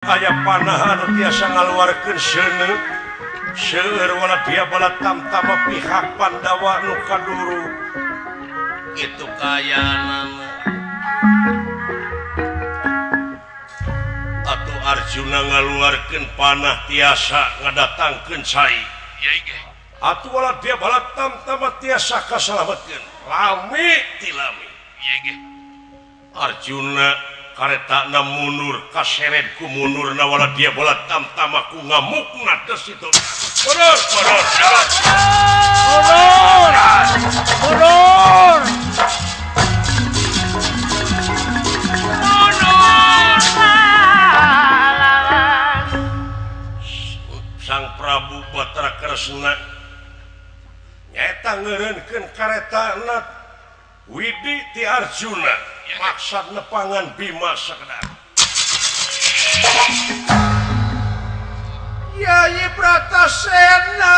aya panahan tiasa ngaluarkeun seuneu seueur wala dia bala tamtama pihak Pandawa nu kaduru itu kayana atuh Arjuna ngaluarkeun panah tiasa ngadatangkeun cai ya ge atuh wala dia bala tamtama tiasa kasalametkeun lami ti lami ya ge Arjuna karetana mundur kaseret ku mundurna wala dia bola tamtama ku ngamukna tos itu mundur Sang Prabu Batara Kresna nyata ngeureunkeun karetana Widi ti Arjuna maksud nepangan Bima sekedar Yayi Bratasena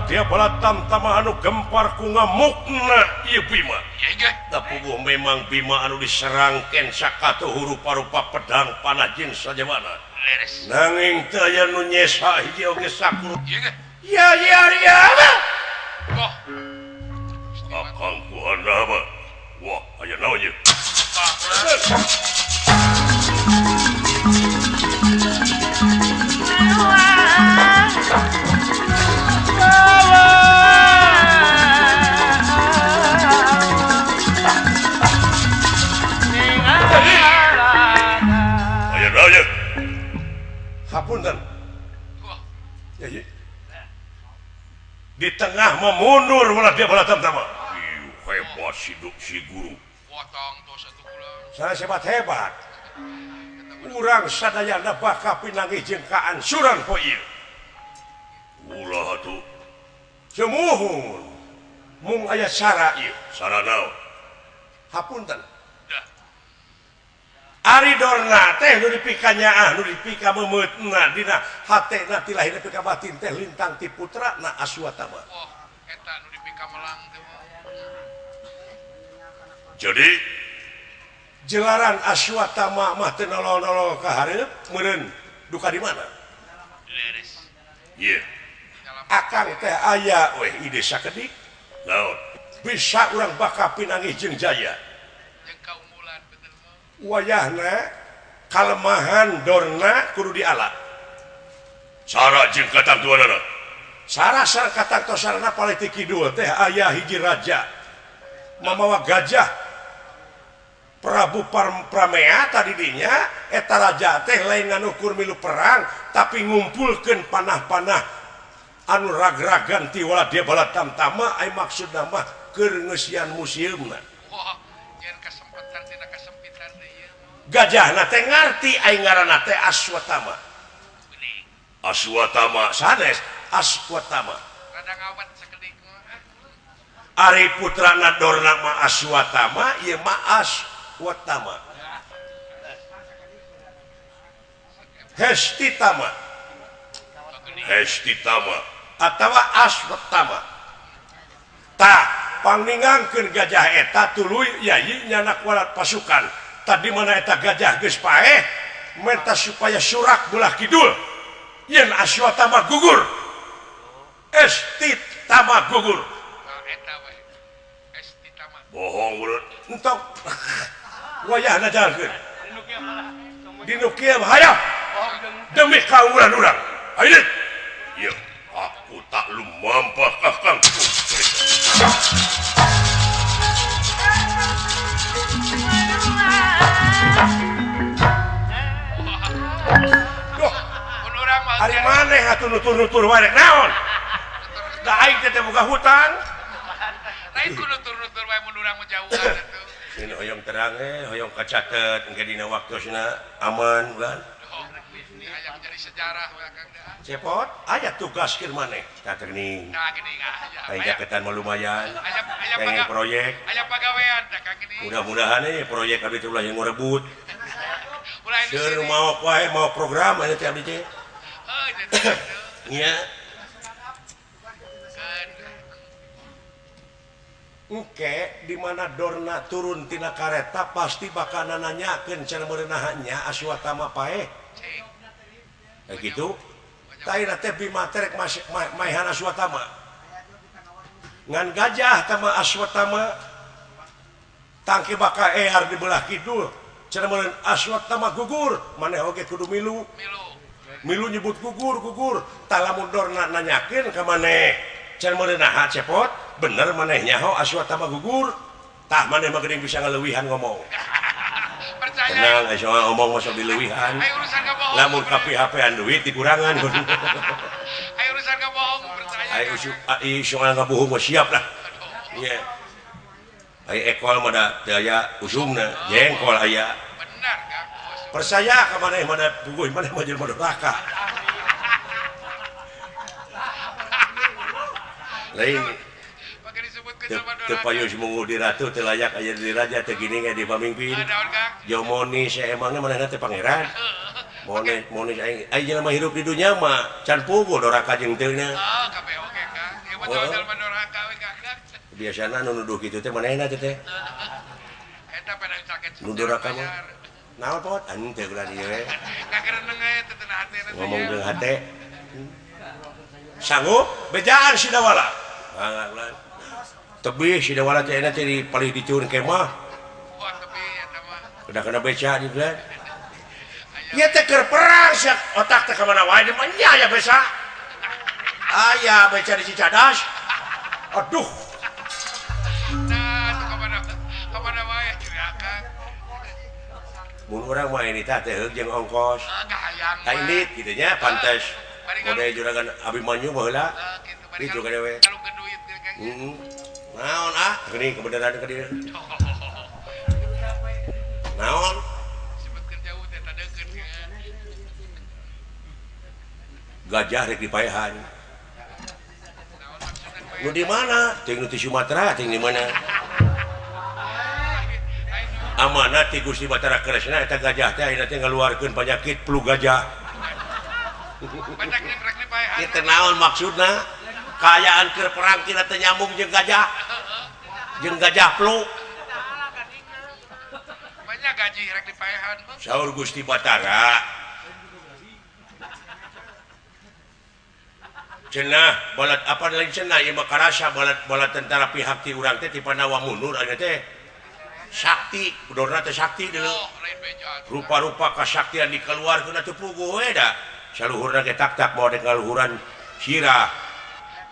dia bala tamtama anu gempar ku ngamukna ieu Bima ya ge tapi memang Bima anu diserangkeun sakatu rupa-rupa pedang panah jeung sajabana leres nanging teu aya nu nyesa hiji oge sakur ya ge ya oh akang ku handap wah aya naon ieu Hapunten. Ya. Di tengah memundur malah dia bala tamtama. Hebat si guru. potong tos satu bulan Saya hebat. Urang sadayana baka pinangih jeung kaansuran poe ieu. Ulah atuh. Semuhun. Mung aya sara ieu. Sara naon? Hapunten. Ari dorna teh nu dipika nu dipika memeutna dina hatena ti lahir nepi ka batin teh lintang ti putrana Aswatama. oh eta nu dipika melang teh Jadi jelaran Aswatama mah teu nolol-nolol ka hareup meureun duka di mana? leres Ieu. Akang teh aya weh ide sakedik. Naon? Bisa urang baka pinangih jeung jaya. jeung kaumulan bener mah Wayahna kalemahan dorna kudu diala. Cara jeung katantuanana. Sarasar katantosarana paletik kidul teh aya hiji raja mamawa gajah Prabu Pramea tadi dinya eta raja teh lain nganukur milu perang tapi ngumpulkeun panah-panah anu rag-ragan ti wala dia bala tamtama ai maksudna mah keur ngeusian museumna. wah nyen kesempatan tina kesempitan teh ieu Gajahna teh ngarti ai ngaranna teh Aswatama. geuning Aswatama sanes Aswatama. rada ngawat sakedik mah Ari putrana dorna mah Aswatama ieu mah Aswatama. Hestitama. Hestitama atawa Aswatama. Tah pangningangkeun gajah eta tuluy yayi nyanak walat pasukan. Tadi mana eta gajah geus paeh menta supaya surak belah kidul. Yen Aswatama gugur. Estitama gugur. eta we estitama Bohong urut. Entok wayahna jalankeun. Dinu kieu bahaya. Demi kaumulan urang. Ayeuna. Ieu aku tak lumampah kakangku. Duh, mun urang mah hari maneh atuh nutur-nutur wae naon? Da aing teh boga hutang. lain kudu tur-tur wae mun urang mah jauhan atuh Ini hoyong terang hoyong kacatet engke dina waktosna aman bukan? oh ini hayang jadi sejarah we Kang da. Cepot aya tugas keur maneh teuing Nah gini aja. aya jaketan mah lumayan Aya proyek aya pagawean da Kang gini. mudah-mudahan proyek abdi teh ulah yang ngurebut Ulah di seur sini. mau wae mau program aya teh abdi teh Oh, jadi. nya Kan. engke di mana Dorna turun tina kareta pasti bakal nanyakeun cenah meureunahnya Aswatama paeh Cing. kayak gitu taina teh Bima teh rek maehan Aswatama ngan gajah tama Aswatama tangke bakal ear di belah kidul cenah meureun Aswatama gugur maneh oge kudu milu Milu. nyebut gugur tah lamun Dorna nanyakeun ka maneh cenah meureunah cepot bener maneh nyaho Aswatama gugur tah maneh mah geuning bisa ngaleuwihan ngomong Percaya. tenang soal ngomong masuk dileuwihan Ayo urusan kabohong. lamun kapi-hapean duit dikurangan Ayo urusan kabohong percaya. ayo soal ngabuhung mah siap lah iya ayo ekol mah da teu aya usumna jengkol aya Benar Kang. Bos. percaya ka maneh mah da puguh maneh mah jelema durhaka lain Pakai disebutkeun teu sama teu Dorana. payus mungu di ratu teu layak aya di raja teu gini ge di pamimpin Daun Kang. Jomoni emangnya manehna teh pangeran Moni aing jelema hirup di dunya mah can puguh doraka jeung teu nya Oh, kabeh oke Kang. Ieu mah jalma dorhaka we Kang. biasana nu nuduh kitu teh manehna teh Eta pada sakit. nu doraka mah naon pot anu teh ulah ieu we Kagereneng aya teu teu hati na. ngomong jeung hate sanggup bejaan si dawala tebih si dawala teh enak teh palih dicuun kemah Wah, tapi eta mah. udah kena beca di bulan ieu teh keur perang sak otak teh ka mana wae mah nya aya beca aya beca di Cicadas aduh Nah, itu kemana wae kira Kang. mun urang mah ini teh heug jeung ongkos Kahayang. ka indit kitu nya pantes Bari mode juragan Abimanyu baheula Gitu, itu kan we kalau ke duit gitu, Kang. naon geuning kebenaran ka dieu naon Sebutkeun jauh teh tadekeun Kang. gajah rek dipaehan Naon maksudna nu di mana ting nu di Sumatera ting di mana amanat ti Gusti Batara Kresna eta gajah teh ayeuna teh ngaluarkeun penyakit flu gajah Banyak nih rek paehan. ieu teh naon maksudna kaayaan keur perang tina teh nyambung jeung gajah flu Banyak gaji rek dipaehan. saur Gusti Batara cenah balad apa lain cenah ieu mah karasa balad tentara pihak ti urang teh ti Panawa mundur aya teh sakti Dorna teh sakti deuleu Oh, lain beja. rupa-rupa kasaktian dikeluarkeun atuh puguh we da saluhurna ge tak-tak mau dek ngaluhuran sirah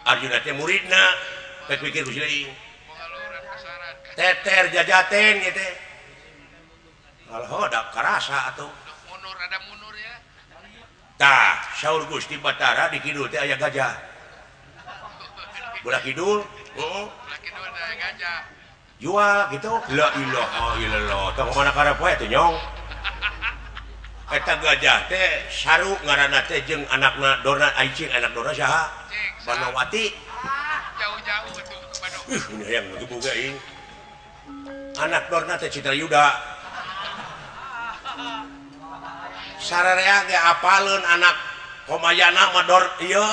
Arjuna teh muridna pek pikir ku seuing Pengaluran kasaran. teter jajaten ieu teh alhodak karasa atuh Munur ada munur ya. tah saur Gusti Batara di kidul teh aya gajah belah kidul Laki dua ada gajah. jual gitu la ilaha illallah tong mana karep we teh nyong eta gajah teh saru ngaranna teh jeung anakna Dorna Aicing anak Dorna saha Cing, Banowati jauh-jauh tuh ke Bandung. ini yang gebuga ing anak Dorna teh Citrayuda sararea ge apaleun anak komayana mah Dor ieu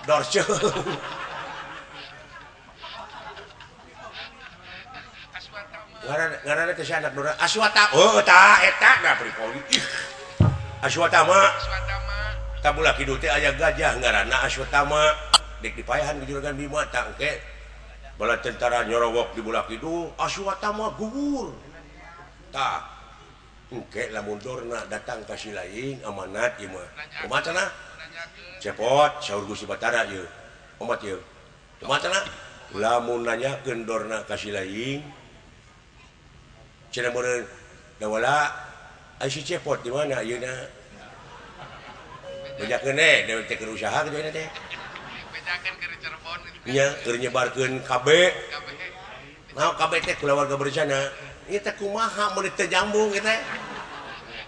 Dorce Aswatama. ngaranna teh si anak Dorna Aswatama oh tah eta da pripoli Aswatama Aswatama. tabula kidul teh aya gajah ngaranna Aswatama dek dipaehan ke juragan Bima tangke bala tentara nyorowok di belah kidul Aswatama gugur tah engke lamun Dorna datang ka Silaing amanat ieu mah kumaha cenah Nanyakeun. cepot saur Gusti Batara ieu omat ieu kumaha cenah lamun nanyakeun Dorna ka Silaing cenah meureun dawala ai si cepot di mana ayeuna bejakeun dewe teh keur usaha kitu teh Bejakeun ke Cirebon. nya keur nyebarkeun KB Kabeh. naon KB teh keluarga berencana ieu teh kumaha mun teu nyambung ieu teh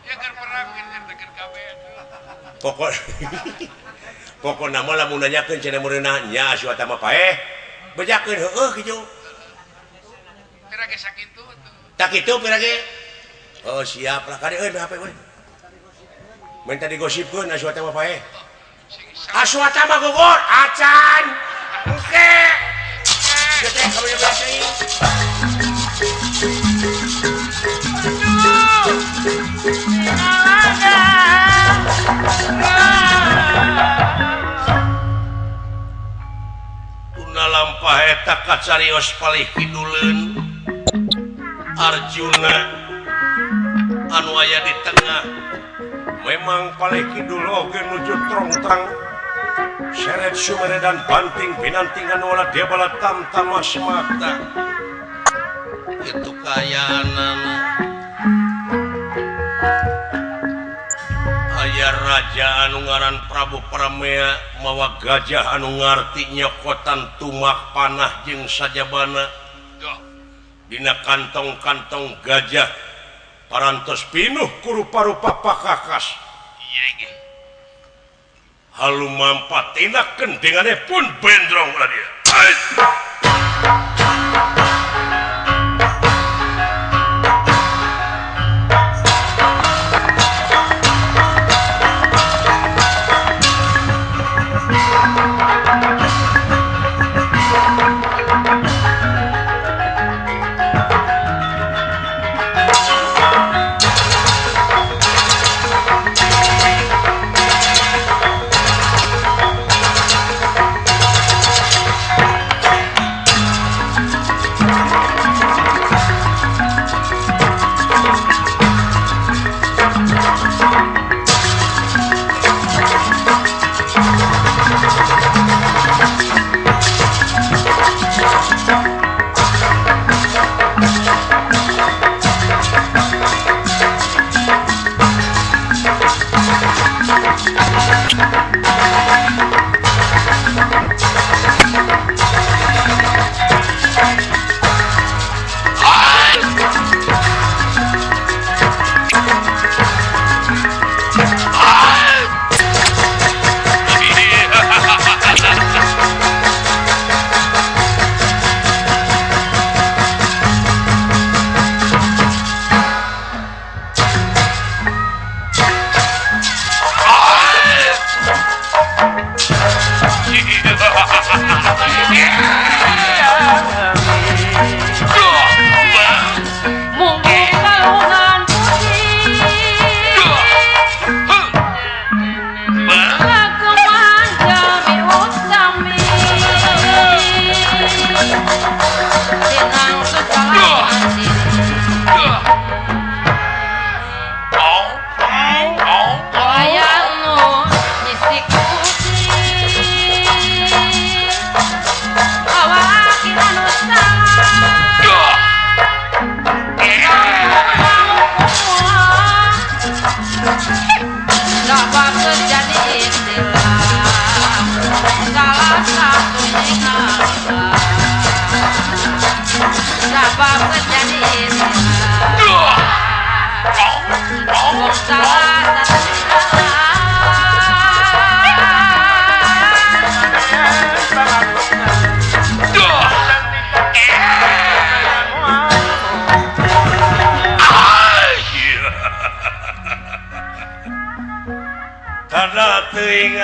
Ya kan perang kan tekan kabeh. pokok nama lah nanyakeun cenah meunanya asuh mah paeh bejakeun heueuh kitu pirage sakitu tuh tak kitu pirage oh siap lah kade euy HP we minta digosipkeun asuh mah paeh asuh mah gogor acan oke gede kamu yang belasain lampah eta kacarios palih kiduleun Arjuna anu aya di tengah memang palih kidul oge nuju trongtang seret sumere dan banting pinantingan wala dia bala tamtama semata itu kayanana aya raja anu ngaran Prabu Pramea mawa gajah anu ngarti nyokotan tumak panah jeung sajabana dina kantong-kantong gajah parantos pinuh ku rupa-rupa pakakas halu mampat tina kendengane pun bendrong lah dia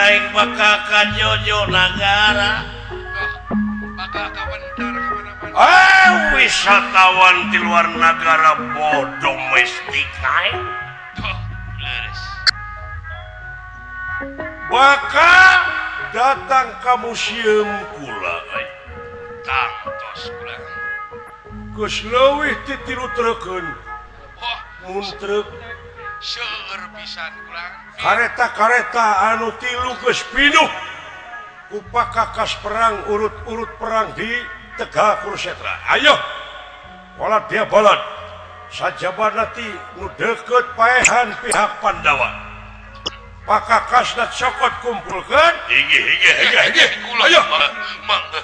aing bakal ka Jojo Nagara bakal kawentar kemana-mana wisatawan di luar negara domestik aing leres bakal datang ke museum kula tangtos kula geus leuwih ti 3 treukeun wah mun treuk seueur pisan kula kareta-kareta anu 3 geus pinuh ku pakakas perang urut-urut perang di Tegal Kurusetra. Ayo walat dia balat sajabana ti nu deukeut paehan pihak Pandawa pakakasna cokot kumpulkeun hige ayo mangga